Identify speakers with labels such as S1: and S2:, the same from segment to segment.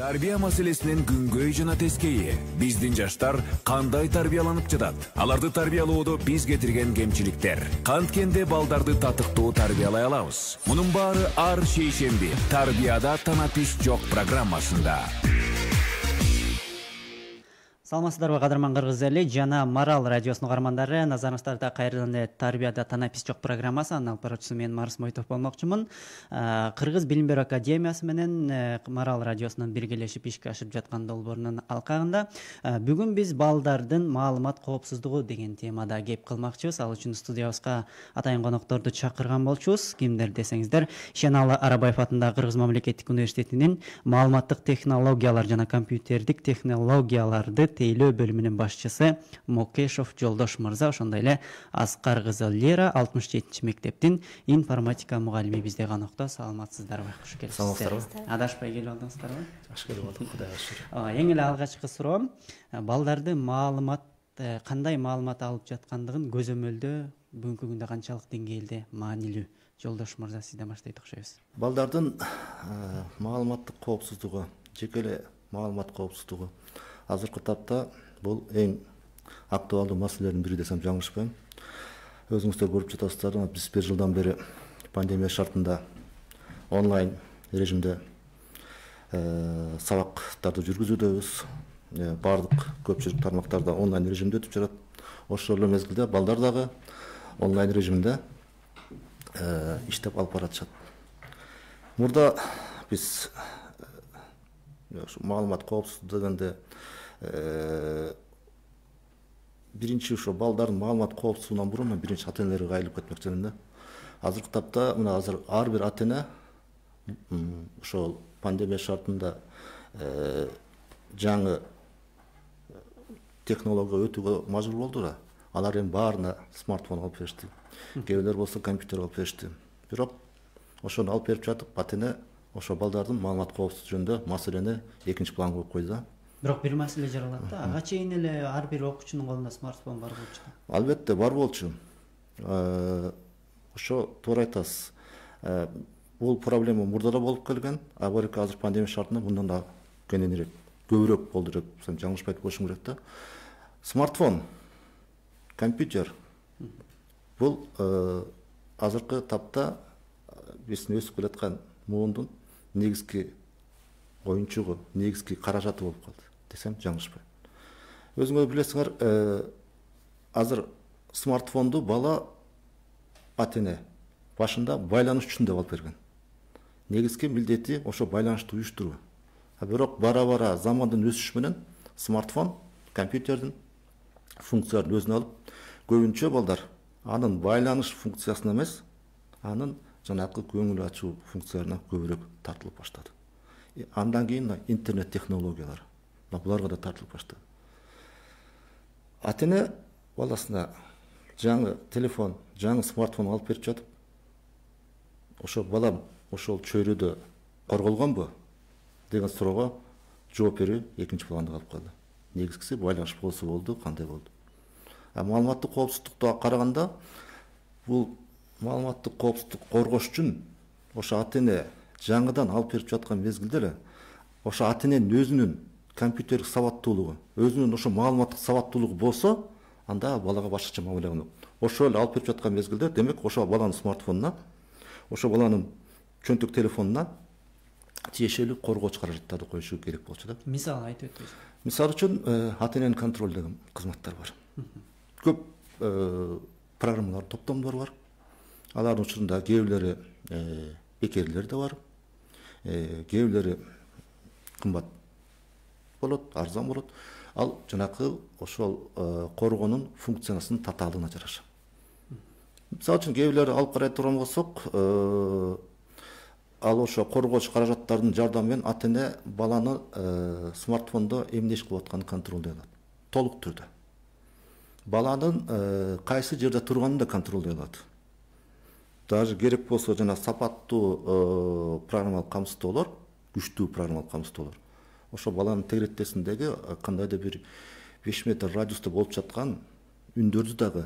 S1: Тарбия маселесинин күнгөй жана тескейи. Биздин жаштар кандай тарбияланып жатат? Аларды тарбиялоодо биз кетирген кемчиликтер. Канткенде балдарды татыктуу тарбиялай алабыз. Мунун баары ар шейшемби Тарбияда танапис жок программасында.
S2: Саламатсыздарбы, кадырман кыргыз эли жана Марал радиосунун угармандары. Назарыңыздарда кайрадан Тарбияда танапис жок программасы, анын алып баруучусу мен Марс Мойтов болмокчумун. Кыргыз билим берүү академиясы менен Марал радиосунун биргелешип ишке ашырып жаткан долбоорунун алкагында бүгүн биз балдардын маалымат коопсуздугу деген темада кеп кылмакчыбыз. Ал үчүн студиябызга атайын конокторду чакырган болчубуз. Кимдер десеңиздер, Шеналы Арабаев атындагы Кыргыз мамлекеттик университетинин маалыматтык технологиялар жана компьютердик технологияларды тейлөө бөлүмүнүн башчысы Мокешов Жолдош мырза, ошондой эле Аскар кызы Лера 67 мектептин информатика мугалими бизде конокто. Саламатсыздарбы? Куш келипсиздер.
S3: Саламатсыздарбы?
S2: Адашпай келип алдыңыздарбы?
S3: Жакшы келип алдык, Кудайга шүгүр.
S2: Эң эле алгачкы суроо, балдарды кандай маалымат алып жаткандыгын көзөмөлдөө бүгүнкү күндө канчалык деңгээлде маанилүү? Жолдош мырза, сизден баштайт окшойбуз.
S3: Балдардын маалыматтык коопсуздугу, жеке эле маалымат коопсуздугу азыркы тапта бул эң актуалдуу маселелердин бири десем жаңылышпайм. Өзүңүздөр көрүп жатасыздар, биз 1 жылдан бери пандемия шартында онлайн режимде сабактарды жүргүзүүдөбүз. Бардык көпчүлүк тармактарда онлайн режимде өтүп жатат. Ошол эле мезгилде балдар дагы онлайн режимде иштеп алып баратышат. Мурда биз маалымат коопсуздугу дегенде биринчи ошо балдардын маалымат коопсуздугунан мурун мен биринчи ата-энелерге кайрылып кетмекчи элем да. Азыркы тапта мына азыр ар бир ата-эне ошол пандемия шартында жаңы технологияга өтүүгө мажбур болду да. Алар эми баарына смартфон алып беришти. Кээ бирлер болсо компьютер алып беришти. Бирок ошону алып берип жатып, ата-эне ошо балдардын маалымат коопсуздугу жөнүндө маселени экинчи планга коюп койду да.
S2: Бирок бир маселе жаралат да. Ага чейин эле ар бир окуучунун колунда смартфон бар болчу.
S3: Албетте бар болчу. Ошо туура айтасыз. Бул проблема мурда да болуп келген, а балки азыр пандемия шартында мындан да кененирээк, көбүрөөк болду деп сен жаңылышпай болушуң керек да. Смартфон, компьютер бул азыркы тапта биздин өсүп келаткан муундун негизги оюнчугу, негизги каражаты болуп калды десем жаңылышпайм. Өзүңөр билесиңер, азыр смартфонду бала ата-эне башында байланыш үчүн деп алып берген. Негизги милдети ошо байланышты уюштуруу. Бирок бара-бара замандын өсүшү менен смартфон, компьютердин функцияларын өзүнө алып, көбүнчө балдар анын байланыш функциясына эмес, анын жанакы көңүл ачуу функцияларына көбүрөөк тартылып баштады. Андан кийин интернет технологиялары буларга да тартылып баштады. Ата-эне баласына жаңы телефон, жаңы смартфон алып берип жатып, ошо балам ошол чөйрөдө корголгонбу деген суроого жооп берүү экинчи планда калып калды. Негизгиси байланыш болсо болду, кандай болду. Маалыматтык коопсуздукка караганда, бул маалыматтык коопсуздук коргош үчүн ошо ата-эне жаңыдан алып берип жаткан мезгилде эле ошо ата-эненин өзүнүн компьютердик сабаттуулугу, өзүнүн ошо маалыматтык сабаттуулугу болсо, анда балага башкача мамиле кылынат. Ошо эле алып берип жаткан мезгилде, демек ошо баланын смартфонуна, ошо баланын чөнтөк телефонуна тиешелүү коргооч каражаттарды коюшу керек болчу да.
S2: Мисал айтып өтөсүз.
S3: Мисалы үчүн ата-эненин контроль деген кызматтар бар. Көп программалар, топтомдор бар. Алардын учурунда кээ бирлери бекерлер да бар. Кээ бирлери кымбат болот, арзан болот. Ал жанакы ошол коргоонун функциясынын татаалыгына жараша. Мисалы үчүн кээ бирлери алып карай турган болсок, ал ошо коргооч каражаттардын жардамы менен ата-эне баланы смартфондо эмне иш кылып атканын контролдой алат. Толук түрдө. Баланын кайсы жерде турганын да контролдой алат. Даже керек болсо жана сапаттуу программалык камсыздоолор, күчтүү программалык камсыздоолор. Ошо баланын тегеректесиндеги кандайдыр бир 5 метр радиуста болуп жаткан үндөрдү дагы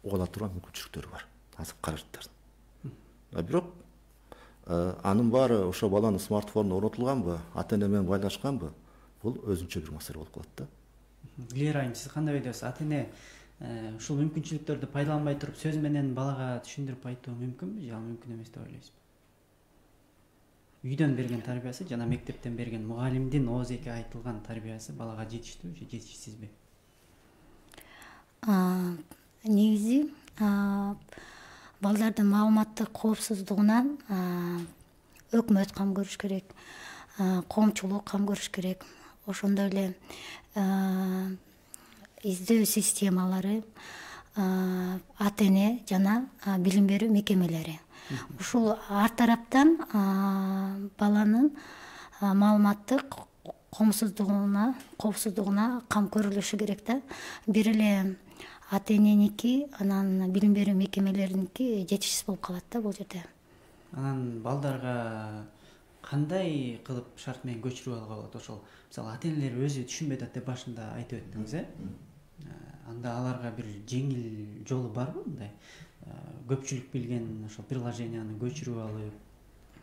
S3: угала турган мүмкүнчүлүктөрү бар. Азыр каражаттардын. Бирок анын баары ошо баланын смартфонуна орнотулганбы, ата эне менен байланышканбы, бул өзүнчө бир маселе болуп калат да.
S2: Дилер айым, сиз кандай ойдосуз? Ата эне ушул мүмкүнчүлүктөрдү пайдаланбай туруп сөз менен балага түшүндүрүп айтуу мүмкүнбү же ал мүмкүн эмес деп ойлойсузбу? Үйдөн берген тарбиясы жана мектептен берген мугалимдин оозеке айтылган тарбиясы балага жетиштүүбү же жетишсизби?
S4: Негизи балдардын маалыматтык коопсуздугуна өкмөт кам көрүш керек, коомчулук кам көрүш керек. Ошондой эле издөө системалары, ата эне жана билим берүү мекемелери. Ушул ар тараптан баланын маалыматтык коопсуздугуна кам көрүлүшү керек да. Бир эле ата эненики, анан билим берүү мекемелериники жетишсиз болуп калат да бул жерде.
S2: Анан балдарга кандай кылып шарт менен көчүрүп алга болот? Ошол мисалы ата энелер өзү түшүнбөй атат деп башында айтып өттүңүз, анда аларга бир жеңил жолу барбы мындай? Көпчүлүк билген ошол приложенияны көчүрүп алып,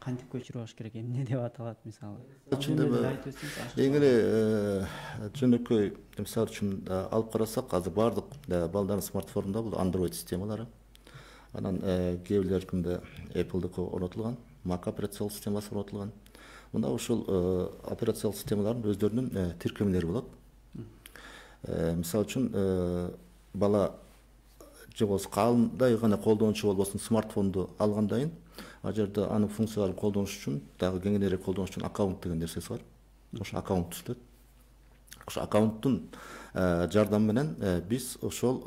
S2: кантип көчүрүп алыш керек, эмне деп аталат мисалы?
S3: Эң эле жөнөкөй мисалы үчүн алып карасак, азыр баардык балдардын смартфонунда бул Android системалары. Анан кээ бирлеринде Apple'дыкы орнотулган, Mac операциялык системасы орнотулган. Мында ушул операциялык системалардын өздөрүнүн тиркемелери болот. Мисалы үчүн бала же болбосо кандай гана колдонуучу болбосун смартфонду алгандан кийин ал жерде анын функцияларын колдонуш үчүн дагы кеңирээк колдонуш үчүн аккаунт деген нерсеси бар. Ошо аккаунт түзүлөт. Ошо аккаунттун жардамы менен биз ошол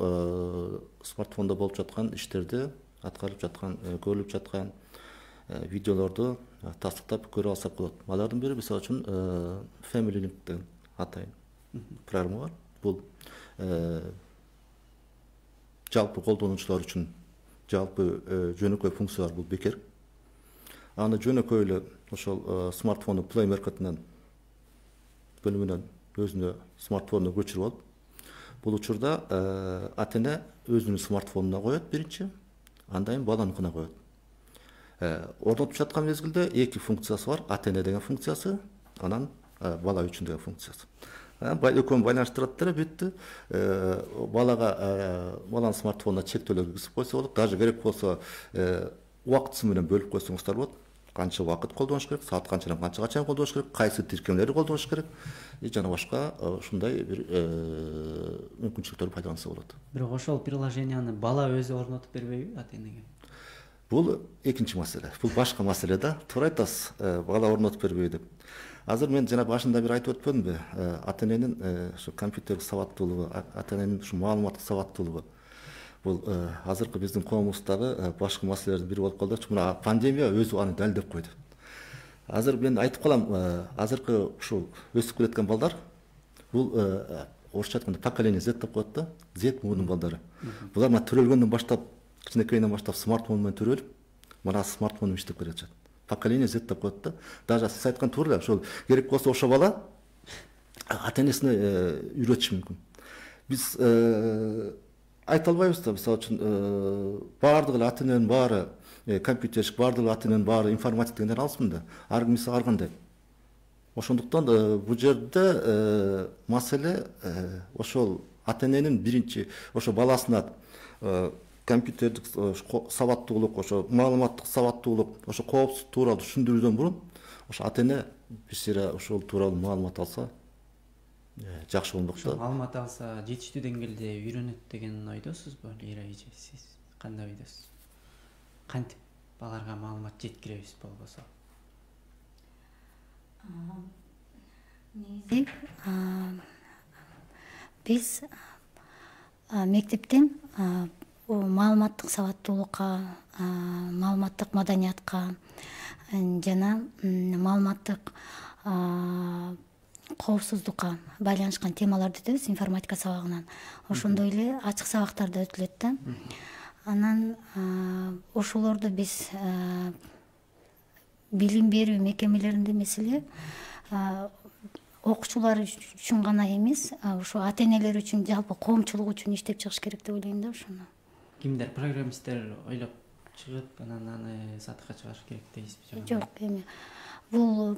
S3: смартфондо болуп жаткан иштерди, аткарылып жаткан, көрүлүп жаткан видеолорду тастыктап көрө алсак болот. Алардын бири мисалы үчүн Family Link деген атайын программа бар. Бул жалпы колдонуучулар үчүн жалпы жөнөкөй функциялар, бул бекер. Аны жөнөкөй эле ошол смартфону Play Market'нан бөлүмүнөн өзүнө смартфонуна көчүрүп алып, бул учурда ата эне өзүнүн смартфонуна коет биринчи, андан кийин баланыкына коет. Орнотуп жаткан мезгилде эки функциясы бар: ата эне деген функциясы, анан бала үчүн деген функциясы. Экөөнү байланыштырат деле бүттү. Баланын смартфонуна чектөөлөр киргизип койсо болот. Даже керек болсо убактысы менен бөлүп койсоңуздар болот. Канча убакыт колдонуш керек, саат канчадан канчага чейин колдонуш керек, кайсы тиркемелерди колдонуш керек жана башка ушундай бир мүмкүнчүлүктөрдү пайдаланса болот.
S2: Бирок ошол приложенияны бала өзү орнотуп бербейби ата энеге?
S3: Бул экинчи маселе. Бул башка маселе да. Туура айтасыз, бала орнотуп бербейби деп. Азыр мен жана башында бир айтып өтпөдүмбү? Ата эненин ушу компьютерлик сабаттуулугу, ата эненин ушу маалыматтык сабаттуулугу. Бул азыркы биздин коомубуздагы башкы маселелердин бири болуп калды. Мына пандемия өзү аны далилдеп койду. Азыр мен айтып калам, азыркы ушул өсүп келаткан балдар, бул орусча айтканда поколение Z деп коет да, Z муунун балдары. Булар мына төрөлгөндөн баштап, кичинекейинен баштап смартфон менен төрөлүп, мына смартфон менен иштеп келатышат. Поколение Z деп коет да. Даже сиз айткан туура эле, ошол керек болсо ошо бала ата энесине үйрөтүшү мүмкүн. Биз айта албайбыз да, мисалы үчүн баардык эле ата эненин баары компьютерчик, баардык эле ата эненин баары информатик дегенден алысмын да. Ар кимиси ар кандай. Ошондуктан бул жерде маселе ошол ата эненин биринчи ошо баласына компьютердик сабаттуулук, ошо маалыматтык сабаттуулук, ошо коопсуздук тууралуу түшүндүрүүдөн мурун ошо ата эне бир сыйра ошол тууралуу маалымат алса жакшы болмок да.
S2: Маалымат алса жетиштүү деңгээлде үйрөнөт деген ойдосузбу, Лейра эже? Сиз кандай ойдосуз? Кантип баларга маалымат жеткиребиз болбосо?
S4: Негизи биз мектептен маалыматтык сабаттуулукка, маалыматтык маданиятка жана маалыматтык коопсуздукка байланышкан темаларды өтөбүз информатика сабагынан. Ошондой эле ачык сабактарда өтүлөт да. Анан ошолорду биз билим берүү мекемелеринде эмес эле окуучулар үчүн гана эмес, ошо ата энелер үчүн, жалпы коомчулук үчүн иштеп чыгыш керек деп ойлойм да ошону.
S2: Кимдер, программисттер ойлоп чыгып анан аны сатыкка чыгарыш керек дейсизби?
S4: Жок, эми бул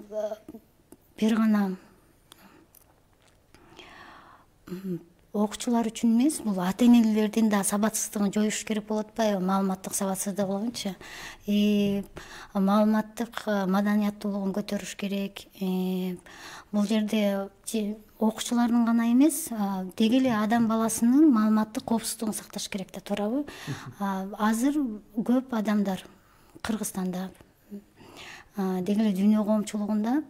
S4: бир гана окуучулар үчүн эмес, бул ата-энелердин да сабатсыздыгын жоюш керек болуп атпайбы? Маалыматтык сабатсыздык болгончу. Маалыматтык маданияттуулугун көтөрүш керек. Бул жерде окуучулардын гана эмес, деги эле адам баласынын маалыматтык коопсуздугун сакташ керек да, туурабы? Азыр көп адамдар Кыргызстанда, деги эле дүйнө коомчулугунда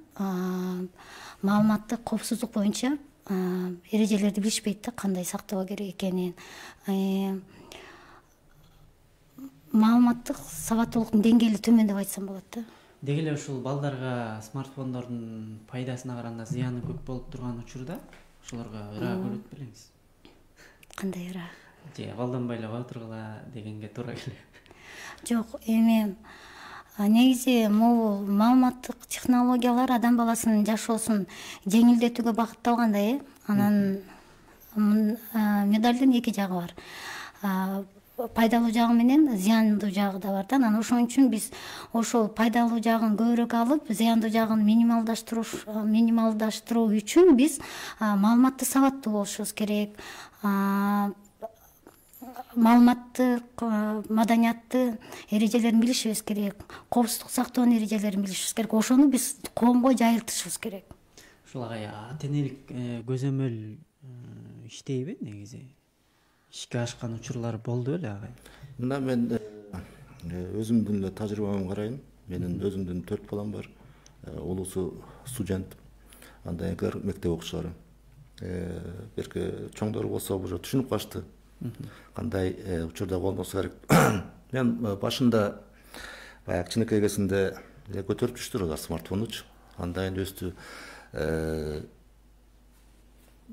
S4: маалыматтык коопсуздук боюнча эрежелерди билишпейт да, кандай сактоо керек экенин. Маалыматтык сабаттуулуктун деңгээли төмөн деп айтсам болот да.
S2: Деги эле ушул балдарга смартфондордун пайдасына караганда зыяны көп болуп турган учурда ошолорго ыраа көрөт белеңиз?
S4: Кандай ыраа?
S2: Же балданбай эле отургула дегенге туура келет?
S4: Жок, эми негизи могул маалыматтык технологиялар адам баласынын жашоосун жеңилдетүүгө багытталган да. Анан медалдын эки жагы бар. Пайдалуу жагы менен зыяндуу жагы да бар да. Анан ошон үчүн биз ошол пайдалуу жагын көбүрөөк алып, зыяндуу жагын минималдаштыруу үчүн биз маалыматты сабаттуу болушубуз керек. Маалыматтык маданиятты эрежелерин билишибиз керек. Коопсуздук сактоонун эрежелерин билишибиз керек. Ошону биз коомго жайылтышыбыз керек.
S2: Ушул ата-энелик көзөмөл иштейби негизи? Ишке ашкан учурлар болду беле агай?
S3: Мына мен өзүмдүн эле тажрыйбамды карайын. Менин өзүмдүн 4 балам бар. Улуусу студент. Андан кийин мектеп окуучулары. Берки чоңдору болсо уже түшүнүп калышты. Кандай учурда колдонсо керек. Мен башында баягы кичинекей кезинде көтөрүп түштүр алар смартфонучу. Андан өстү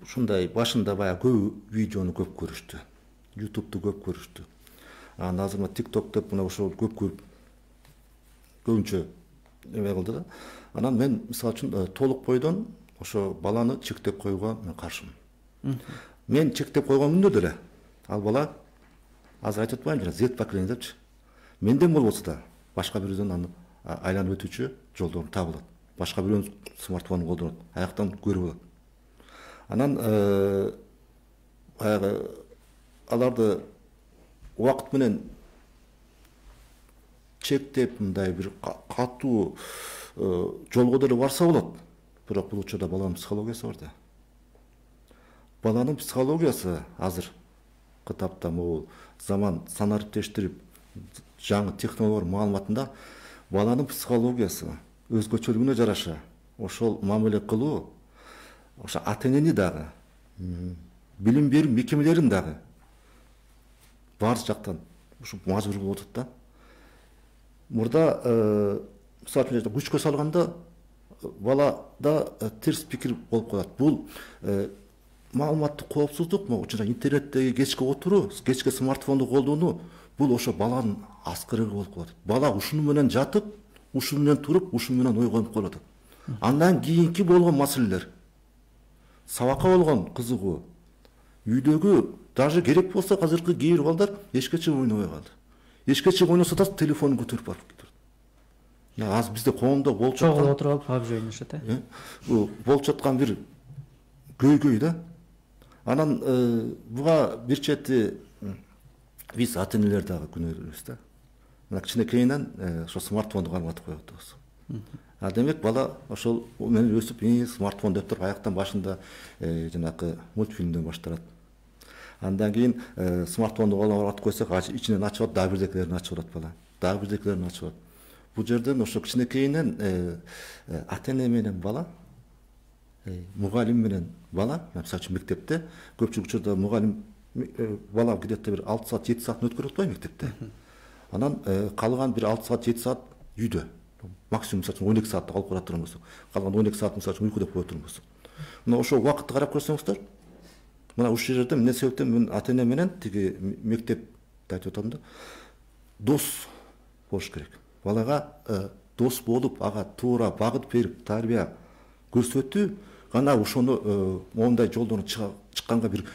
S3: ушундай башында баягы көп видеону көп көрүштү. YouTube'ду көп көрүштү. Анан азыр мына TikTok деп мына ошол көп көрүп көбүнчө эме кылды да. Анан мен мисалы үчүн толук бойдон ошо баланы чектеп коюуга мен каршымын. Мен чектеп койгон күндө деле ал бала азыр айтып атпаймынбы, Z поколение депчи. Менден болбосо да башка бирөөдөн аны айланып өтүүчү жолдорун таап алат. Башка бирөөнүн смартфонун колдонот, аяктан көрүп алат. Анан баягы аларды убакыт менен чектеп мындай бир катуу жолго деле барса болот. Бирок бул учурда баланын психологиясы бар да. Баланын психологиясы азыр кытапта могул заман санариптештирип жаңы технологиялар маалыматында баланын психологиясы өзгөчөлүгүнө жараша ошол мамиле кылуу ошо ата-энени дагы билим берүү мекемелерин дагы бар жактан ушу мажбур болуп атат да. Мурда мисалы үчүн күчкө салганда балада терс пикир болуп калат. Бул маалыматтык коопсуздук, могу учурда интернеттеги кечке отуруу, кечке смартфонду колдонуу, бул ошо баланын аскырыгы болуп калат. Бала ушуну менен жатып, ушуну менен туруп, ушуну менен ойгонуп калат. Андан кийинки болгон маселелер, сабакка болгон кызыгуу, үйдөгү даже керек болсо азыркы кээ бир балдар эчке чыгып ойнобой калды. Эчке чыгып ойносо да телефонун көтөрүп барып кетет. Азыр бизде коомдо болуп жаткан
S2: чогуу отуруп PUBG ойношот э.
S3: Бул болуп жаткан бир көйгөй да. Анан буга бир чети биз ата-энелер дагы күнөөлүүбүз да. Мына кичинекейинен ошо смартфонду карматып коюп атабыз. Демек бала ошол менен өсүп, смартфон деп туруп аяктан башында жанакы мультфильмден башталат. Андан кийин смартфонду колуна атып койсок, ичинен ачып алып, дагы бирдекелерин ачып алат бала. Дагы бирдекелерин ачып алат. Бул жерден ошо кичинекейинен ата-эне менен бала, мугалим менен бала, мисалы үчүн мектепте көпчүлүк учурда мугалим бала где-то бир 6 саат, 7 саатын өткөрүп атпайбы мектепте. Анан калган бир 6 саат, 7 саат үйдө. Максимум мисалы үчүн 12 саатты алып бара турган болсок, калган 12 саат мисалы үчүн уйку деп кое турган болсок. Мына ошол убакытты карап көрсөңүздөр, мына ушул жерде эмне себептен мен ата-эне менен тиги мектепти айтып атам да, дос болуш керек. Балага дос болуп, ага туура багыт берип, тарбия көрсөтүү гана ошону моундай жолдон чыкканга бир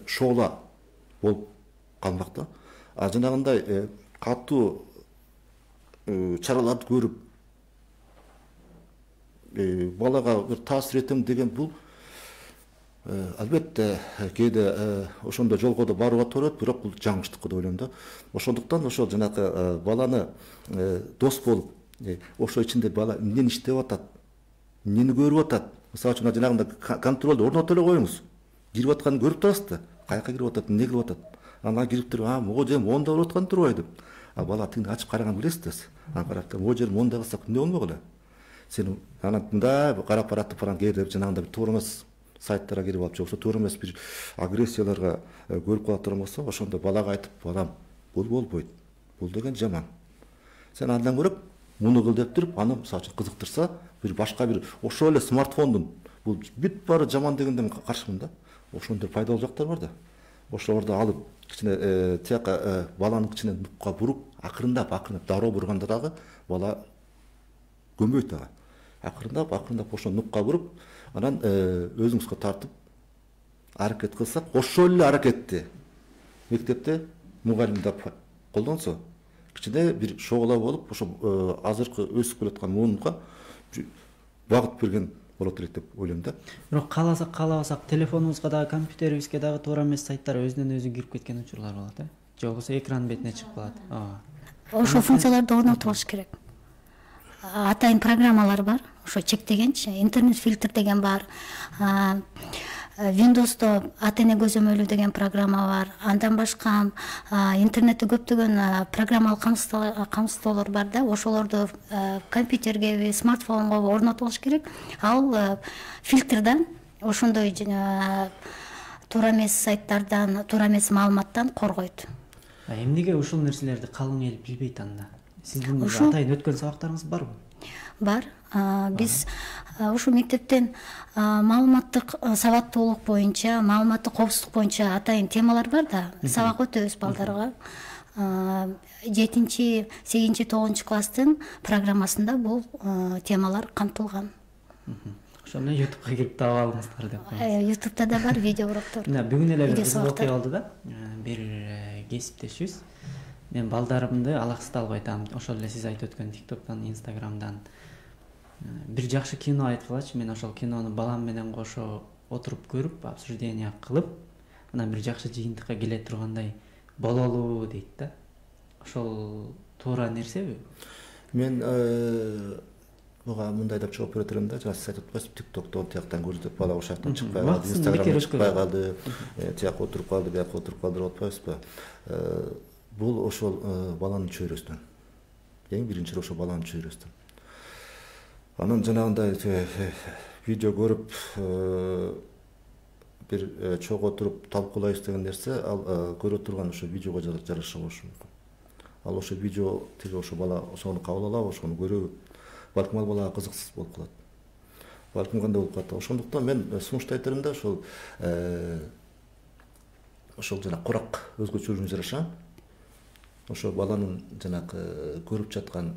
S3: шоола болуп калмак да. Жанагындай катуу чараларды көрүп балага бир таасир этем деген бул албетте кээде ошондой жолго да барууга туура болот, бирок бул жаңылыштык деп ойлойм да. Ошондуктан ошо жанагы баланы дос болуп, ошо ичинде бала эмнени иштеп атат, эмнени көрүп атат. Мисалы үчүн жанагындай контролду орнотуп эле коюңуз. Кирип атканын көрүп турасыз да, каяка кирип атат, эмне кылып атат. Анан кирип туруп, могу жерим монда болуп аткан турбайбы деп. Бала тигине ачып караган билесиз да. Анан карап, могу жерим монда кылсак эмне болмок эле. Сен анан мындай карап баратып баран кээде жанагындай бир туура эмес сайттарга кирип алып, же болбосо туура эмес бир агрессияларга көрүп кала турган болсо, ошондо балага айтып, балам, бул болбойт. Бул деген жаман. Сен андан көрөп муну кыл деп туруп, аны мисалы үчүн кызыктырса, бир башка бир ошол эле смартфондун бул бүт баары жаман дегенден каршымын да. Ошондой пайдалуу жактар бар да. Ошолорду алып, кичине тияка баланын кичине нукка буруп, акырындап дароо бурганда дагы бала көнбөйт ага. Акырындап ошо нукка буруп, анан өзүңүзгө тартып аракет кылсак, ошол эле аракетти мектепте мугалим да колдонсо, кичине бир шогола болуп, ошо азыркы өсүп келаткан муунга багыт берген болот элек деп ойлойм да.
S2: Бирок кааласак каалабасак телефонубузга дагы компьютерибизге дагы туура эмес сайттар өзүнөн өзү кирип кеткен учурлар болот, же болбосо экран бетине чыгып калат.
S4: Ошол функцияларды орнотуп алыш керек. Атайын программалар бар, ошо чектегенчи, интернет фильтр деген бар. Windows'то ата-эне көзөмөлү деген программа бар. Андан башка интернетте көптөгөн программалык камсыздоолор бар да, ошолорду компьютерге, смартфонго орнотуп алыш керек. Ал фильтрден ошондой туура эмес сайттардан, туура эмес маалыматтан коргойт.
S2: Эмнеге ушул нерселерди калың эл билбейт анда? Сиздин атайын өткөн сабактарыңыз барбы? Бар.
S4: Биз ушу мектептен маалыматтык сабаттуулук боюнча, маалыматтык коопсуздук боюнча атайын темалар бар да. Сабак өтөбүз балдарга. 7-8 9 класстын программасында бул темалар камтылган.
S2: Ошону YouTube'га кирип таап алыңыздар деп коебуз.
S4: YouTube'да да бар видео уроктор.
S2: Бүгүн эле бир кызык окуя болду да. Бир кесиптешибиз. Мен балдарымды алаксыта албай атам. Ошол эле сиз айтып өткөн TikTok'тан, Instagram'дан бир жакшы кино айткылачы. Мен ошол кинону балам менен кошо отуруп көрүп, обсуждение кылып, анан бир жакшы жыйынтыкка келе тургандай бололу дейт да. Ошол туура нерсеби?
S3: Мен буга мындай деп жооп бере турам да, жана сиз айтып атпайсызбы, TikTok'тон тияктан көрүп бала ошактан чыкпай калды, Instagram'дан чыкпай калды, тияк отуруп калды, бияк отуруп калды деп атпайсызбы? Бул ошол баланын чөйрөсүнөн. Эң биринчи ошол баланын чөйрөсүнөн. Анан жанагындай видео көрүп бир чогуу отуруп талкуулайбыз деген нерсе, ал көрө турган ошо видеого жараша болушу мүмкүн. Ал ошо видео тиги ошо бала ошону кабыл алабы, ошону көрөбү? Балким ал балага кызыксыз болуп калат. Балким кандай болуп калат. Ошондуктан мен сунуштайт элем да, ошол жана курак өзгөчөлүгүнө жараша ошо баланын жанагы көрүп жаткан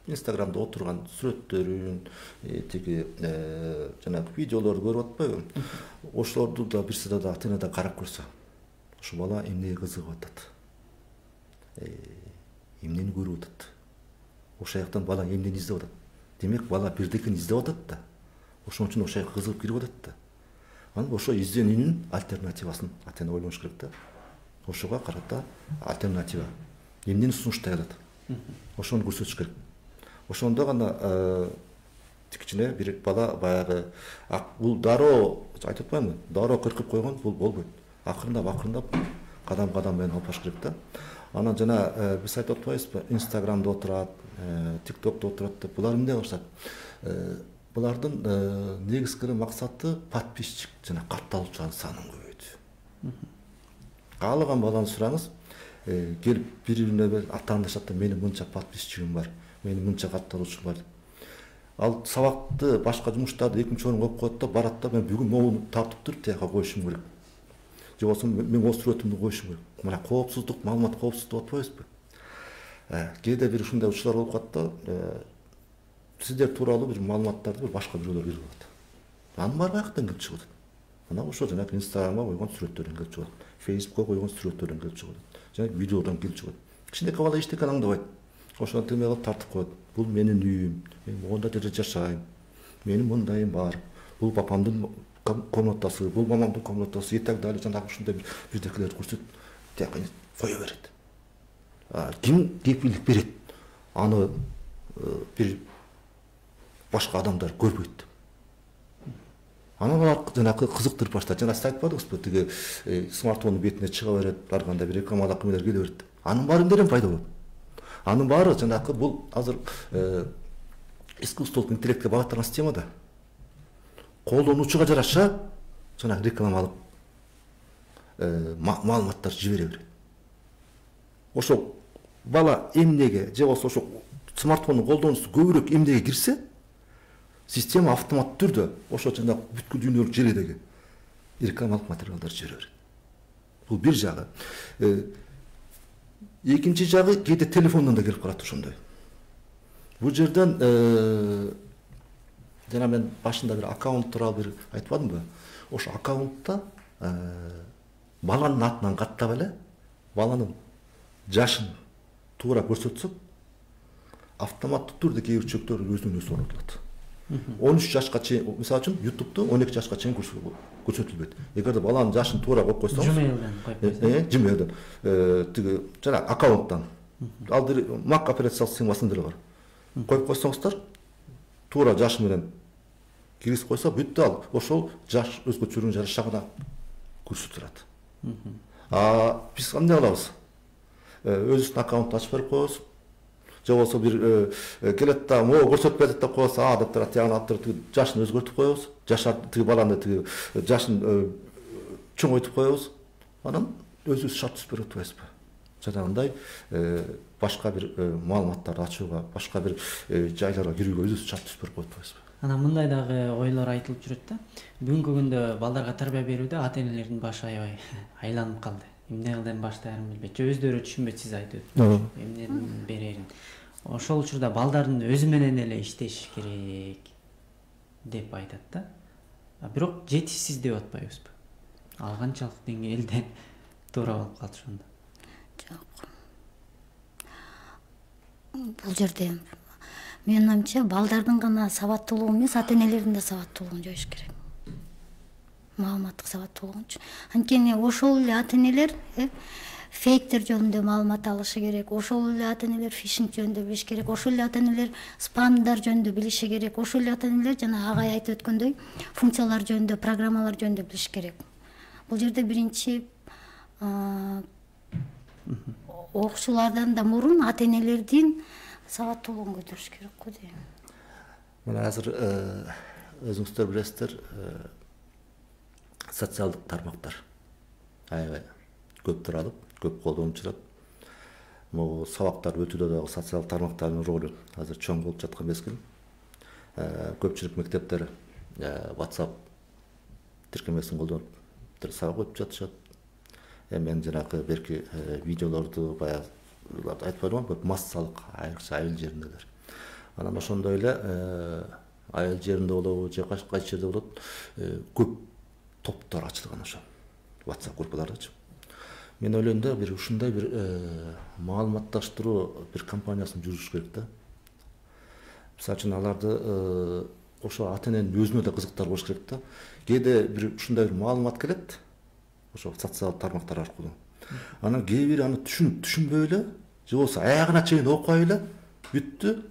S3: Instagram'da отурган сүрөттөрүн, тиги жанагы видеолорду көрүп атпайбы? Ошолорду да бир сырада ата-эне да карап көрсө, ошо бала эмнеге кызыгып атат? Эмнени көрүп атат? Ошол жактан бала эмнени издеп атат? Демек, бала бирдекени издеп атат да. Ошон үчүн ошол жакка кызыгып кирип атат да. Анан ошо изденүүнүн альтернативасын ата-эне ойлош керек да. Ошого карата альтернатива. Эмнени сунуштай алат? Ошону көрсөтүш керек. Ошондо гана кичине бир бала баягы бул дароо айтып атпаймынбы? Дароо кыркып койгон бул болбойт. Акырындап кадам менен алып баш керек да. Анан жана биз айтып атпайбызбы? Instagram'da отурат, TikTok'та отурат деп. Булар эмне кылышат? Булардын негизги максаты подписчик жана катталуучулардын санын көбөйтүү. Каалаган баланы сураңыз, келип бири-бирине атаандашат да, менин мынча подписчигим бар, менин мынча катталуучум бар деп. Ал сабакты, башка жумуштарды экинчи орунга коюп коет да, барат да, мен бүгүн могуну тартып туруп тияка коюшум керек. Же болбосо мен о сүрөтүмдү коюшум керек. Мына коопсуздук, маалымат коопсуздук деп атпайбызбы? Кээде бир ушундай учурлар болуп калат да, сиздер тууралуу бир маалыматтарды бир башка бирөөлөр берип атат. Анын баары каяктан келип чыгып атат? Мына ошо жанагы Instagram'га койгон сүрөттөрдөн келип чыгып атат. Facebook'ка койгон сүрөттөрдөн келип чыгып атат. Жана видеодон келип чыгып атат. кичинекей бала эчтеке аңдабайт. Ошону тымай кылып тартып коет. Бул менин үйүм, мен могундай жерде жашайм, менин мындайым бар, бул папамдын комнатасы, бул мамамдын комнатасы и так далее, жанагы ушундай бирдекелерди көрсөтүп тияка кое берет. Ким кепилдик берет? Аны бир башка адамдар көрбөйт. Анан алар жанагы кызыктырып баштайт. Жана сиз айтпадыңызбы, тиги смартфондун бетине чыга берет, ар кандай бир рекламалык эмелер келе берет. Анын баары эмнеден пайда болот? Анын баары жанагы бул азыр искусстволук интеллектке багытталган система да. Колдонуучуга жараша жанагы рекламалык маалыматтар жибере берет. Ошол бала эмнеге же болбосо ошо смартфондун колдонуусу көбүрөөк эмнеге кирсе, система автоматтуу түрдө ошо жанагы бүткүл дүйнөлүк желедеги рекламалык материалдар жибере берет. Бул бир жагы. Экинчи жагы кээде телефондон да келип калат ошондой. Бул жерден жана мен башында бир аккаунт тууралуу бир айтпадымбы? Ошо аккаунтта баланын атынан каттап эле баланын жашын туура көрсөтсөк, автоматтуу түрдө кээ бир чөктөр өзүнөн өзү орнотулат. 13 жашка чейин, мисалы үчүн YouTube'да 12 жашка чейин көрсөтүлбөйт. Эгерде баланын жашын туура коюп койсоңуз, Gmail'den, тиги жана аккаунттан, ал Mac операциялык системасында деле бар. Коюп койсоңуздар, туура жашы менен киргизип койсо, бүттү ал ошол жаш өзгөчөрүн жараша гана көрсөтүлөт. Биз кандай кылабыз? Өзүбүздүн аккаунтту ачып берип коебуз. Же болбосо бир келет да, могу көрсөтпөйт деп коебуз, деп турат, тияны алып туруп жашын өзгөртүп коебуз. Жашар тиги баланы тиги жашын чоңойтуп коебуз. Анан өзүбүз шарт түзүп берип атпайбызбы? Жанагындай башка бир маалыматтарды ачууга, башка бир жайларга кирүүгө өзүбүз шарт түзүп берип атпайбызбы?
S2: Анан мындай дагы ойлор айтылып жүрөт да. Бүгүнкү күндө балдарга тарбия берүүдө ата-энелердин башы аябай айланып калды. Эмне кылдан баштаарын билбейт. Же өздөрү түшүнбөйт, сиз айтып өттүңүз. Эмнеден берерин. Ошол учурда балдардын өзү менен эле иштеш керек деп айтат да. Бирок жетишсиз деп атпайбызбы? Ал канчалык деңгээлде туура болуп калды ошондо?
S4: Жок. Бул жерде менин оюмча балдардын гана сабаттуулугу эмес, ата-энелердин да сабаттуулугун жоюш керек. Маалыматтык сабаттуулугу үчүн. Анткени ошол эле ата-энелер фейктер жөнүндө маалымат алышы керек. Ошол эле ата-энелер фишинг жөнүндө билиш керек. Ошол эле ата-энелер спамдар жөнүндө билиши керек. Ошол эле ата-энелер жана агай айтып өткөндөй функциялар жөнүндө, программалар жөнүндө билиш керек. Бул жерде биринчи окуучулардан да мурун ата-энелердин сабаттуулугун көтөрүш керек го дейм.
S3: Мына азыр өзүңүздөр билесиздер, социалдык тармактар аябай көп таралып, көп колдонуп жүрөт. Могу сабактар өтүүдө дагы социалдык тармактардын ролу азыр чоң болуп жаткан мезгил. Көпчүлүк мектептер WhatsApp тиркемесин колдонуп сабак өтүп жатышат. Мен жанагы берки видеолорду баягы айтпадым, көп массалык, айрыкча айыл жеринделер. Анан ошондой эле айыл жеринде болобу, же кайсы жерде болот, көп топтор ачылган ошо WhatsApp группалардачы. Мен ойлойм да, бир ушундай бир маалыматташтыруу бир компаниясын жүргүзүш керек да. Мисалы үчүн аларды ошо ата-эненин өзүнө да кызыктар болуш керек да. Кээде бир ушундай бир маалымат келет, ошо социалдык тармактар аркылуу. Анан кээ бир аны түшүнбөй эле, же болбосо аягына чейин окуй эле, бүттү.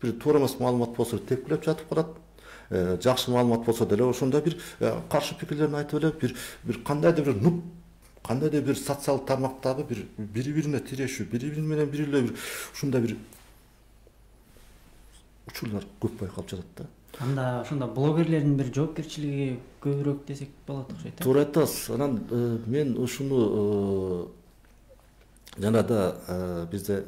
S3: Бир туура эмес маалымат болсо тепкилеп жатып калат. Жакшы маалымат болсо деле ошондо бир каршы пикирлерин айтып эле, бир кандайдыр бир нуп, кандайдыр бир социалдык тармактагы бир бири-бирине тирешүү, бири-бири менен бир эле бир ушундай бир учурлар көп байкалып жатат да.
S2: Анда ошондо блогерлердин бир жоопкерчилиги көбүрөөк десек болот окшойт.
S3: Туура айтасыз. Анан мен ушуну жанада бизде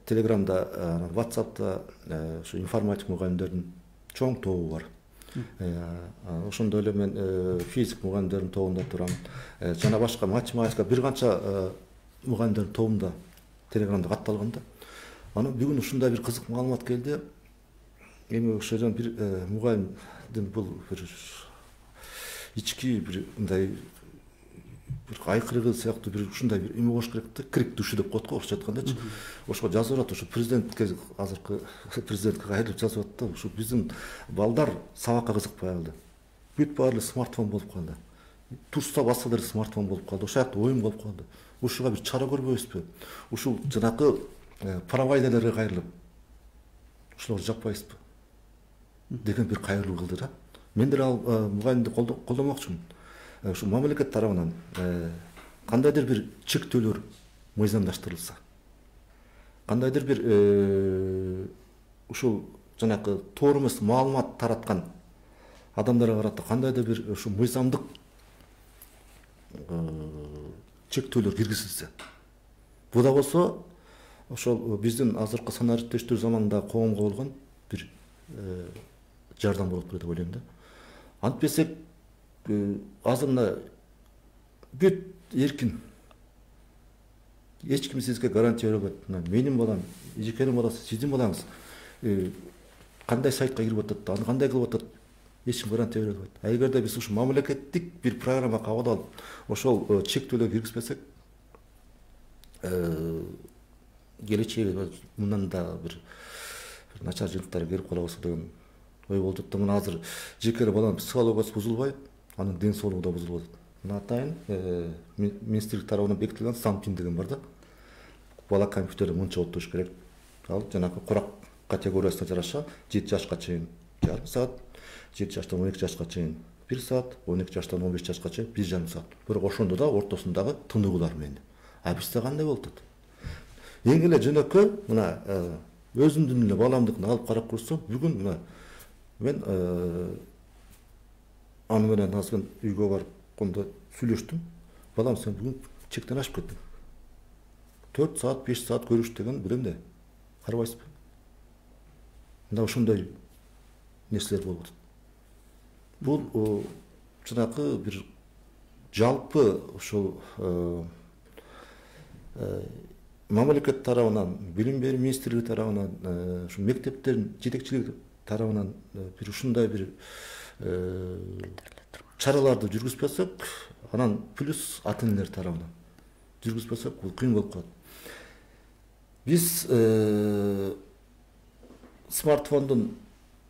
S3: Телеграмда, WhatsApp'та шу информатик мугалимдердин чоң тобу бар. Ошондой эле мен физик мугалимдердин тобунда турам. Жана башка математика бир канча мугалимдердин тобунда Телеграмда катталган да. Анан бүгүн ушундай бир кызык маалымат келди. Эми ошодон бир мугалимдин бул бир ички бир мындай бир айкырыгы сыяктуу бир ушундай бир эме болуш керек да, крик душу деп коет го орусча айткандачы. Ошого жазып атат, ошо президентке, азыркы президентке кайрылып жазып атат да, ушу биздин балдар сабакка кызыкпай калды. Бүт баары смартфон болуп калды. Турса бассалар смартфон болуп калды. Ошол жакта оюн болуп калды. Ушуга бир чара көрбөйбүзбү? Ушул жанакы провайдерлерге кайрылып, ушуларды жаппайсызбы деген бир кайрылуу кылды да. Мен деле ал мугалимди колдомокчумун. Ушу мамлекет тарабынан кандайдыр бир чектөөлөр мыйзамдаштырылса, кандайдыр бир ушул жанакы туура эмес маалымат тараткан адамдарга карата кандайдыр бир ушу мыйзамдык чектөөлөр киргизилсе, бу да болсо ошол биздин азыркы санаа иреттештирүү заманындагы коомго болгон бир жардам болот деп ойлойм да. Антпесек азыр мына бүт эркин, эч ким сизге гарантия бербейт. Мына менин балам, эжекенин баласы, сиздин балаңыз кандай сайтка кирип атат, аны кандай кылып атат, эч ким гарантия бере албайт. Эгерде биз ушу мамлекеттик бир программа кабыл алып, ошол чектөөлөр киргизбесек, келечеги мындан да бир начар жыйынтыктар келип кала болсо деген ой болуп атат. Мына азыр жеке баланын психологиясы бузулбай, анын ден соолугу да бузулуп атат. Мына атайын министрлик тарабынан бекитилген СанПин деген бар да. Бала компьютерде мынча отуш керек. Ал жанагы курак категориясына жараша 7 жашка чейин жарым саат, 7 жаштан 12 жашка чейин 1 саат, 12 жаштан 15 жашка чейин 1,5 саат. Бирок ошондо да ортосундагы тыныгуулар менен. А бизде кандай болуп атат? Эң эле жөнөкөй мына өзүмдүн эле баламдыкын алып карап көрсөм, бүгүн мына мен аны менен азыр үйгө барып кондо сүйлөштүм. Балам, сен бүгүн чектен ашып кеттиң. 4 саат, 5 саат көрүш деген бул эмне? Карабайсызбы? Мына ошондой нерселер болуп атат. Бул жанакы бир жалпы ошол мамлекет тарабынан, билим берүү министрлиги тарабынан, ушу мектептердин жетекчилиги тарабынан бир ушундай бир чараларды жүргүзбөсөк, анан плюс ата-энелер тарабынан жүргүзбөсөк, бул кыйын болуп калат. Биз смартфондун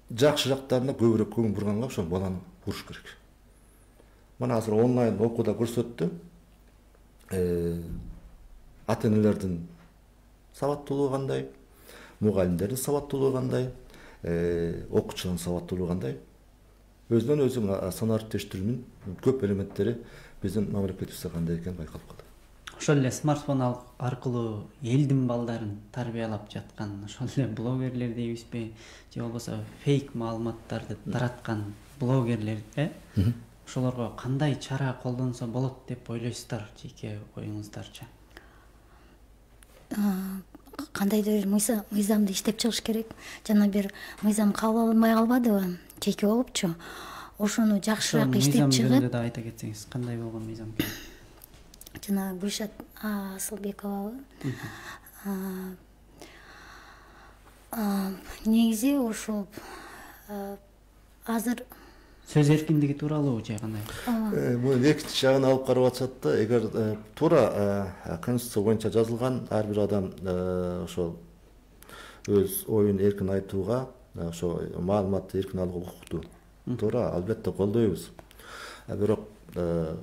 S3: жакшы жактарына көбүрөөк көңүл бурганга ошол баланы буруш керек. Мына азыр онлайн окууда көрсөттү. Ата-энелердин сабаттуулугу кандай, мугалимдердин сабаттуулугу кандай, окуучулардын сабаттуулугу кандай. Өзүнөн өзү санаа иреттештирүүнүн көп элементтери биздин мамлекетибизде кандай экени байкалып калды.
S2: Ошол эле смартфон аркылуу элдин балдарын тарбиялап жаткан ошол эле блогерлер дейбизби, же болбосо фейк маалыматтарды тараткан блогерлер, ошолорго кандай чара колдонсо болот деп ойлойсуздар, жеке оюңуздарча?
S4: Кандайдыр мыйзамды иштеп чыгыш керек. Жана бир мыйзам кабыл алынбай калбадыбы, жеке болупчу. Ошону жакшыраак иштеп чыгып.
S2: Мыйзам жөнүндө да айта кетсеңиз, кандай болгон мыйзам?
S4: Жана Гүлшат Асылбековабы. Негизи ошол азыр
S2: сөз эркиндиги тууралуу же кандай?
S3: Муну экинчи жагын алып карап атышат да. Эгер туура конституция боюнча жазылган, ар бир адам ошол өз оюн эркин айтууга, ошо маалыматты эркин алууга укуктуу. Туура, албетте колдойбуз. Бирок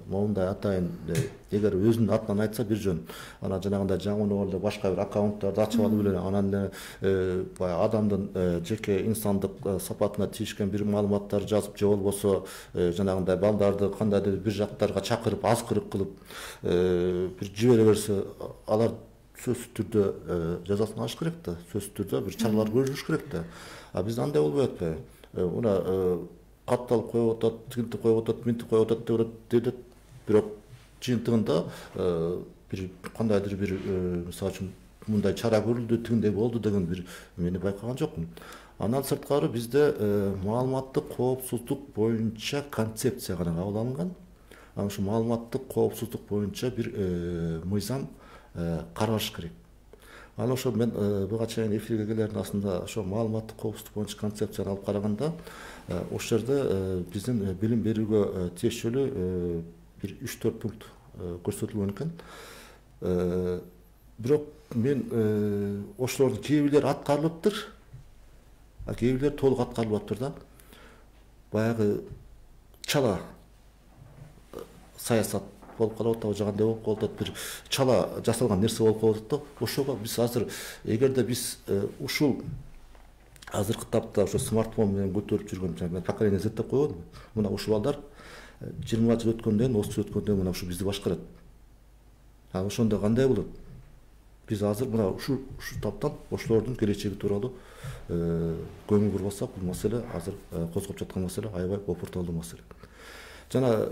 S3: моундай атайын, эгер өзүнүн атынан айтса бир жөн, анан жанагындай жаңылоо эле башка бир аккаунттарды ачып алып эле анан эле баягы адамдын жеке инсандык сапатына тийишкен бир маалыматтарды жазып, же болбосо жанагындай балдарды кандайдыр бир жактарга чакырып, аскырык кылып бир жибере берсе, алар сөзсүз түрдө жазасын алыш керек да, сөзсүз түрдө бир чаралар көрүлүш керек да. А бизде андай болбой атпайбы? Мына катталып коюп атат, тигинти коюп атат, минти коюп атат деп, бирок жыйынтыгында бир кандайдыр бир мисалы үчүн мындай чара көрүлдү, тигиндей болду деген бир мени байкаган жокмун. Андан сырткары бизде маалыматтык коопсуздук боюнча концепция гана кабыл алынган. Анан ушу маалыматтык коопсуздук боюнча бир мыйзам каралыш керек. Анан ошо мен буга чейин эфирге келердин астында ошо маалыматтык коопсуздук боюнча концепцияны алып караганда, ошол жерде биздин билим берүүгө тиешелүү бир 3-4 пункт көрсөтүлгөн экен. Бирок мен ошолордун кээ бирлери аткарылыптыр, а кээ бирлери толук аткарылбаптыр да. Баягы чала саясат болуп калып атат, жагандай болуп калып атат, бир чала жасалган нерсе болуп калып атат да. Ошого биз азыр эгерде биз ушул азыркы тапта ошо смартфон менен көтөрүп жүргөн поколение Z деп койгон. Мына ушул балдар 20 жыл өткөндөн, 30 жыл өткөндөн мына ушу бизди башкарат. Ошондо кандай болот? Биз азыр мына ушул таптан ошолордун келечеги тууралуу көңүл бурбасак, бул маселе азыр козгоп жаткан маселе аябай опурталдуу маселе. Жана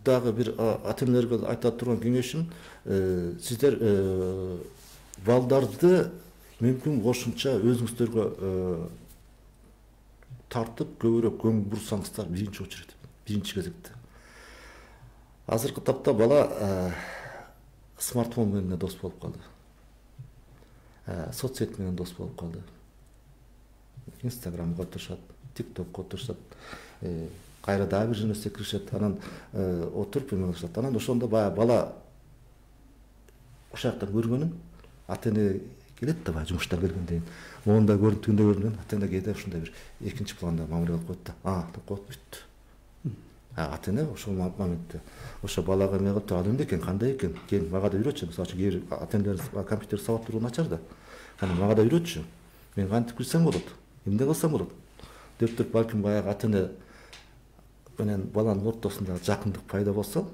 S3: дагы бир ата-энелерге айта турган кеңешим, сиздер балдарды мүмкүн кошумча өзүңүздөргө тартып көбүрөөк көңүл бурсаңыздар биринчи очередь, биринчи кезекте. Азыркы тапта бала смартфон менен дос болуп калды. Соцсет менен дос болуп калды. Инстаграмга отурушат, ТикТокко отурушат, кайра дагы бир нерсе киришет, анан отуруп эме кылышат. Анан ошондо баягы бала ошол жактан көргөнүн ата-эне келет да баягы жумуштан келгенден кийин. Монда көрдүм, түндө көрдүм, ата-эне кээде ушундай бир экинчи планда мамиле кылып коет да. Деп коет, бүттү. Ата-эне ошол моментте ошо балага эме кылып ал эмне экен, кандай экен, кел мага да үйрөтчү. Мисалы үчүн кээ бир ата-энелер компьютер сабаттуулугу начар да. Кана мага да үйрөтчү. Мен кантип кирсем болот, эмне кылсам болот деп туруп, балким баягы ата-эне менен баланын ортосунда жакындык пайда болсо,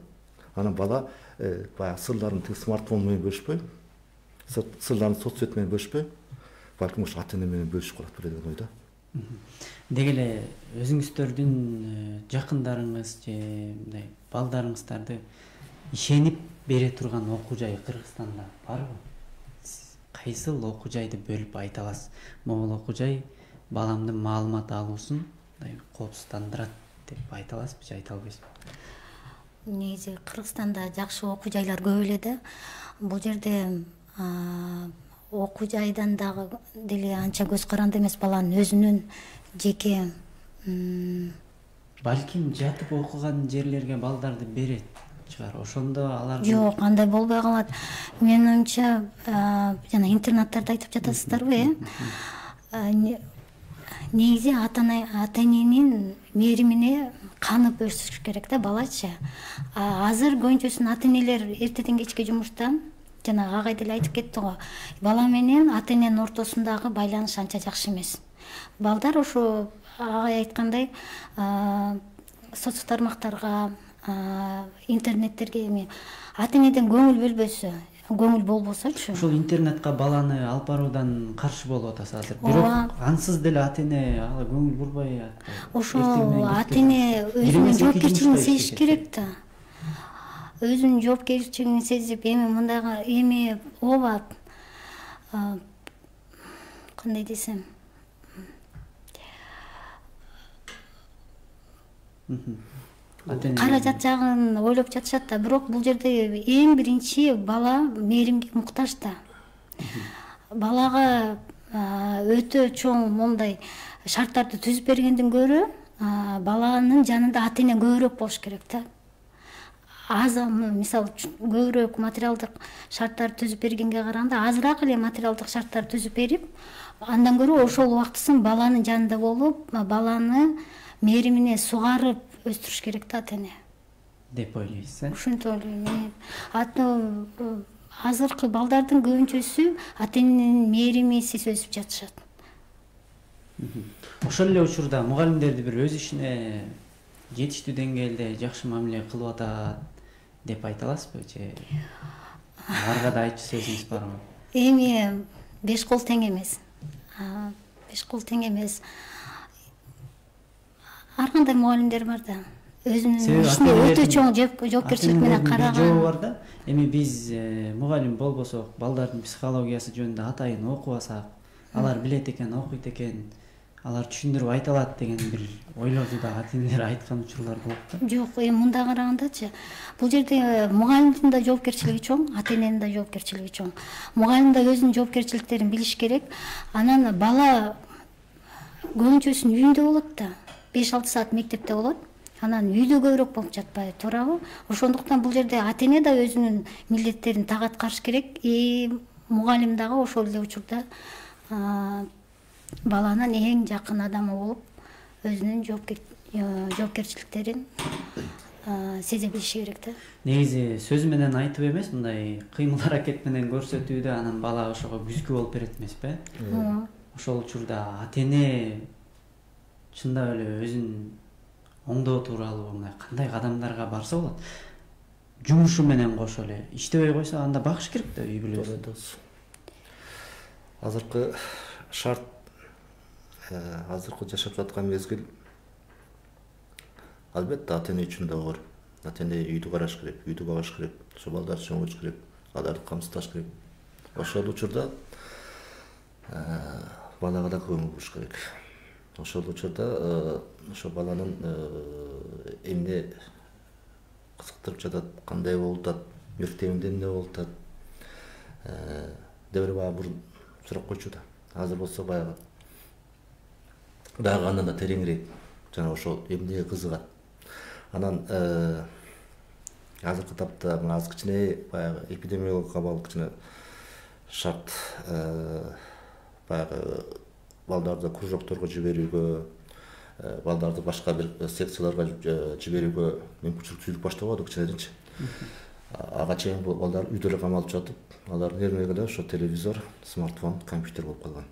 S3: анан бала баягы сырларын смартфон менен бөлүшпөй, сырларын соцсет менен бөлүшпөй, балким ошо ата-эне менен бөлүшүп калат беле деген ойда.
S2: Деги эле өзүңүздөрдүн жакындарыңыз же мындай балдарыңыздарды ишенип бере турган окуу жай Кыргызстанда барбы? Кайсыл окуу жайды бөлүп айта аласыз? Могул окуу жай баламдын маалымат алуусун коопсуздандырат деп айта аласызбы же айта албайсызбы?
S4: Негизи Кыргызстанда жакшы окуу жайлар көп эле да. Бул жерде окуу жайдан дагы деле анча көз каранды эмес, баланын өзүнүн жеке
S2: Балким жатып окуган жерлерге балдарды берет чыгар. Ошондо алар
S4: жок, андай болбой калат. Менин оюмча жана интернаттарды айтып жатасыздарбы, негизи ата-эненин мээримине канып өсүш керек да балачы. Азыр көбүнчөсүн ата-энелер эртеден кечке жумушта, жана агай деле айтып кетти го, бала менен ата-эненин ортосундагы байланыш анча жакшы эмес. Балдар ошо агай айткандай соц тармактарга, интернеттерге эми ата-энеден көңүл бөлбөсө, көңүл болбосочу.
S2: Ушул интернетке баланы алып баруудан каршы болуп атасыз азыр. Бирок ансыз деле ата-эне ага көңүл бурбай атты.
S4: Ошо ата-эне өзүнүн жоопкерчилигин сезиш керек да. Өзүнүн жоопкерчилигин сезип, эми мындайга эми ооба кандай десем, каражат жагын ойлоп жатышат да, бирок бул жерде эң биринчи бала мээримге муктаж да. Балага өтө чоң мондай шарттарды түзүп бергенден көрө баланын жанында ата-эне көбүрөөк болуш керек да. Мисалы көбүрөөк материалдык шарттар түзүп бергенге караганда азыраак эле материалдык шарттар түзүп берип, андан көрө ошол убактысын баланын жанында болуп, баланы мээримине сугарып өстүрүш керек да ата-эне
S2: деп ойлойсуз.
S4: Ушинтип ойлойм. Азыркы балдардын көбүнчөсү ата-эненин мээримисиз өсүп жатышат.
S2: Ошол эле учурда мугалимдерди бир өз ишине жетиштүү деңгээлде жакшы мамиле кылып атат деп айта аласызбы же аларга да айтчу сөзүңүз барбы?
S4: Эми 5 кол тең эмес. 5 кол тең эмес. Ар кандай мугалимдер бар да. Өзүнүн ишине өтө чоң жоопкерчилик менен караган.
S2: Жобо бар да. Эми биз мугалим болбосок, балдардын психологиясы жөнүндө атайын окубасак, алар билет экен, окуйт экен, алар түшүндүрүп айта алат деген бир ойлорду да ата-энелер айткан учурлар болот да.
S4: Жок, эми мындай карагандачы, бул жерде мугалимдин да жоопкерчилиги чоң, ата-эненин да жоопкерчилиги чоң. Мугалим да өзүнүн жоопкерчиликтерин билиш керек. Анан бала көбүнчөсүн үйүндө болот да. 5-6 саат мектепте болот. анан үйдө көбүрөөк болуп жатпай туурабы? Ошондуктан бул жерде ата эне да өзүнүн милдеттерин так аткарыш керек. Мугалим дагы ошол эле учурда баланын эң жакын адамы болуп өзүнүн жоопкерчиликтерин сезе билиши керек да.
S2: Негизи сөз менен айтып эмес, мындай кыймыл аракет менен көрсөтүүдө анан бала ошого күзгү болуп берет эмеспи? Ошол учурда ата эне чындап эле өзүн оңдоо тууралуу мындай кандай кадамдарга барса болот? Жумушу менен кошо эле иштебей койсо анда багыш керек да үй бүлөсүн.
S3: Азыркы шарт, азыркы жашап жаткан мезгил албетте ата эне үчүн да оор. Ата эне үйдү караш керек, үйдү багыш керек, ошо балдарды чоңойтуш керек, аларды камсыздаш керек. Ошол учурда балага да көңүл буруш керек. Ошол учурда ошо баланын эмне кызыктырып жатат, кандай болуп атат, мектебинде эмне болуп атат деп баягы бұрын сурап койчу да. Азыр болсо баягы дагы андан да тереңирээк жана ошол эмнеге кызыгат. Анан азыркы тапта мына азыр кичине баягы эпидемиологдук абал кичине шарт баягы балдарды кружокторго жиберүүгө, балдарды башка бир секцияларга жиберүүгө мүмкүнчүлүк түзүлүп баштабады кичинеденчи. Ага чейин балдар үйдө эле камалып жатып, алардын эрмеги эле ошо телевизор, смартфон, компьютер болуп калган.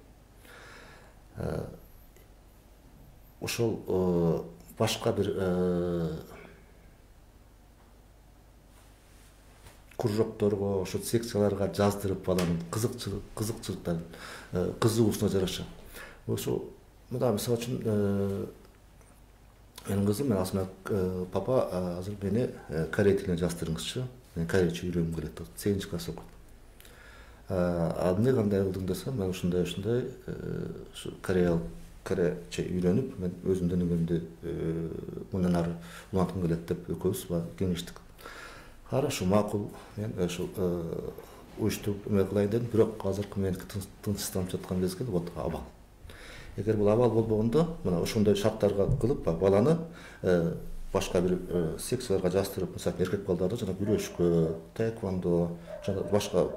S3: Ошол башка бир кружокторго, ошо секцияларга жаздырып баланын кызыкчылыктарын, кызыгуусуна жараша. Ошо мына мисалы үчүн менин кызым, мен асма папа азыр мени корей тилине жаздырыңызчы. Мен корейче үйрөнгүм келет. 8 класс окуйт. Эмне кандай кылдың десем, мен ушундай корейче үйрөнүп, мен өзүмдүн денемди мындан ары уланткым келет деп экөөбүз кеңештик. Хорошо, макул. Мен ошо уюштуруп эме кылайын дедим, бирок азыркы меники тынчсызданып жаткан мезгил вот абал. Эгер бул абал болбогондо, мына ошондой шарттарга кылып, баланы башка бир секцияларга жаздырып, мисалы эркек балдарды жана күрөшкө, таэквондо, жана башка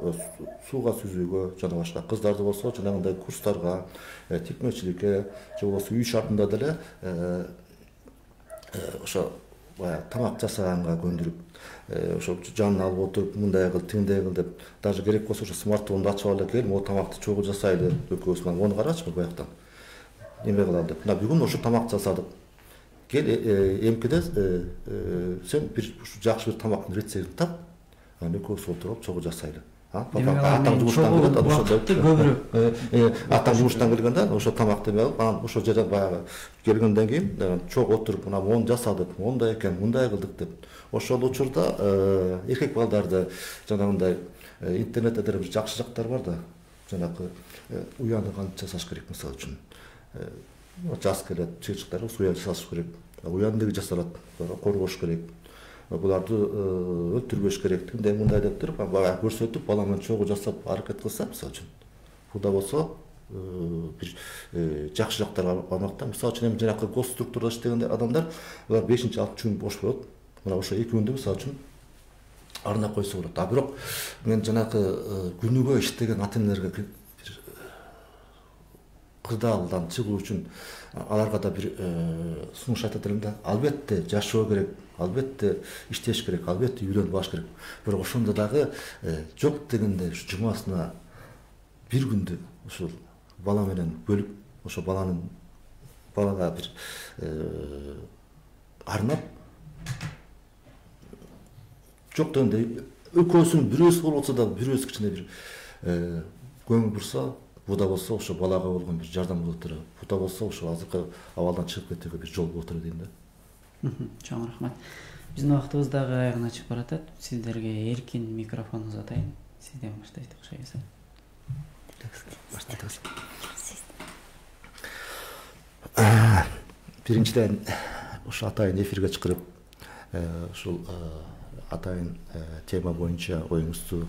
S3: сууга сүзүүгө, жана башка кыздарды болсо жанагындай курстарга, тикмечиликке, же болбосо үй шартында деле ошо баягы тамак жасаганга көндүрүп, ошо жанына алып отуруп, мындай кыл, тиңдей кыл деп, даже керек болсо ошо смартфонду ачып алып кел, могу тамакты чогуу жасайлы, экөөбүз мону карачы баягыдан. Эме кылалы деп. Мына бүгүн ошо тамак жасадык. Кел, эмкиде сен бир жакшы бир тамактын рецептин тап, анан экөөбүз отуруп чогуу жасайлы. Атаң жумуштан келет, атаң жумуштан келгенде ошо тамакты эме кылып, анан ошо жерде баягы келгенден кийин чогуу отуруп, мына мону жасадык, мондай экен, мындай кылдык деп. Ошол учурда эркек балдарды жанагындай интернетте бир жакшы жактар бар да, жанагы уяны кантип жасаш керек, мисалы үчүн. Жаз келет, чыгычтар уян жасаш керек. Уян неге жасалат? Коргош керек. Буларды өлтүрбөш керек. Мындай деп туруп, баягы көрсөтүп, бала менен чогуу жасап аракет кылса, мисалы үчүн. Бул да болсо бир жакшы жактарга бармакта. Мисалы үчүн жанагы госструктурада иштеген адамдар, булар 5-6 күн бош болот. Мына ошо 2 күндө мисалы үчүн арна койсо болот. Бирок мен жанагы күнүгө иштеген ата-энелерге кырдаалдан чыгуу үчүн аларга да бир сунуш айтат элем да. Албетте жашоо керек, албетте иштеш керек, албетте үйлөнүп алыш керек. Бирок ошондо дагы жок дегенде жумасына бир күндү ушул бала менен бөлүп, ошо балага бир арнап, жок дегенде экөөсүнүн бирөөсү болуп атса да, бирөөсү кичине бир көңүл бурса, бу да болсо ошо балага болгон бир жардам болот эле. Бу да болсо ошо азыркы абалдан чыгып кетүүгө бир жол болот эле дейм да.
S2: Чоң рахмат. Биздин убактыбыз дагы аягына чыгып баратат. Сиздерге эркин микрофон узатайын. Сизден баштайсыз, окшойсуз.
S3: Баштайсыз. Биринчиден ошо атайын эфирге чыгарып, ушул атайын тема боюнча оюңузду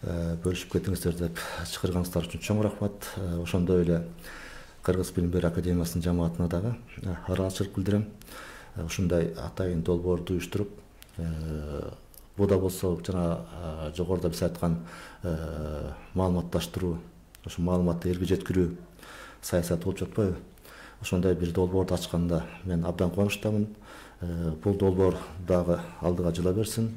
S3: бөлүшүп кетиңиздер деп чакырганыңыздар үчүн чоң рахмат. Ошондой эле Кыргыз билим берүү академиясынын жамаатына дагы ыраазычылык билдирем. ушундай атайын долбоорду уюштуруп, буда болсо жана жогоруда биз айткан маалыматташтыруу, ошо маалыматты элге жеткирүү саясаты болуп жатпайбы? Ошондой бир долбоорду ачканда мен абдан кубанычтамын. Бул долбоор дагы алдыга жыла берсин.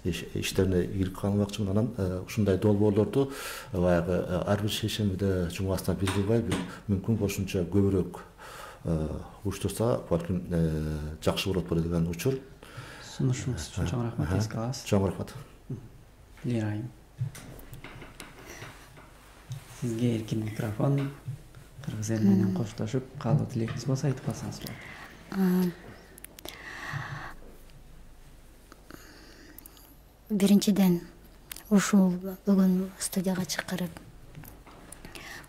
S3: Иштерине ийгилик каалабакчымын. Анан ушундай долбоорлорду баягы ар бир шейшембиде жумасына бир кылбай, мүмкүн болушунча көбүрөөк уюштурса, балким жакшы болот деген учур.
S2: Сунушуңуз үчүн чоң рахмат, эске алабыз.
S3: Чоң рахмат.
S2: Лира айым. Сизге эркин микрофон. Кыргыз эл менен коштошуп, каалоо тилегиңиз болсо айтып калсаңыз болот.
S4: Биринчиден ушул бүгүн студияга чакырып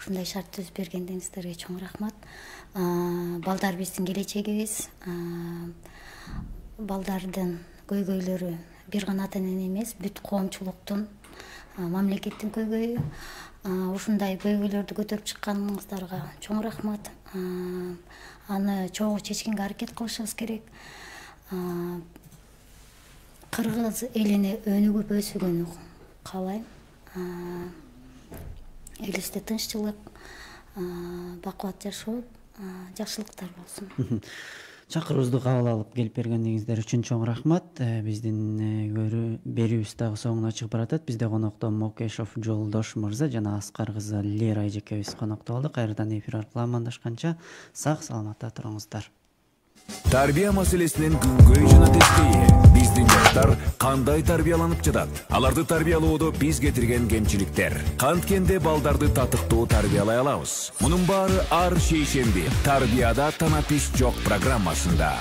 S4: ушундай шарт түзүп бергениңиздерге чоң рахмат. Балдар биздин келечегибиз. Балдардын көйгөйлөрү бир гана ата-эненин эмес, бүт коомчулуктун, мамлекеттин көйгөйү. Ушундай көйгөйлөрдү көтөрүп чыкканыңыздарга чоң рахмат. Аны чогуу чечкенге аракет кылышыбыз керек. Кыргыз элине өнүгүп өсүгөнү каалайм. Элибизде тынччылык, бакубат жашоо, жакшылыктар болсун.
S2: Чакыруубузду кабыл алып келип бергениңиздер үчүн чоң рахмат. Биздин берүүбүз дагы соңуна чыгып баратат. Бизде конокто Мокешов Жолдош мырза жана Аскар кызы Лера эжекебиз конокто болду. Кайрадан эфир аркылуу амандашканча сак саламатта туруңуздар.
S1: Тарбия маселесинин күнгөй жана тескейи. Биздин жаштар кандай тарбияланып жатат? Аларды тарбиялоодо биз кетирген кемчиликтер. Канткенде балдарды татыктуу тарбиялай алабыз? Мунун баары ар шейшемби тарбияда танапис жок программасында.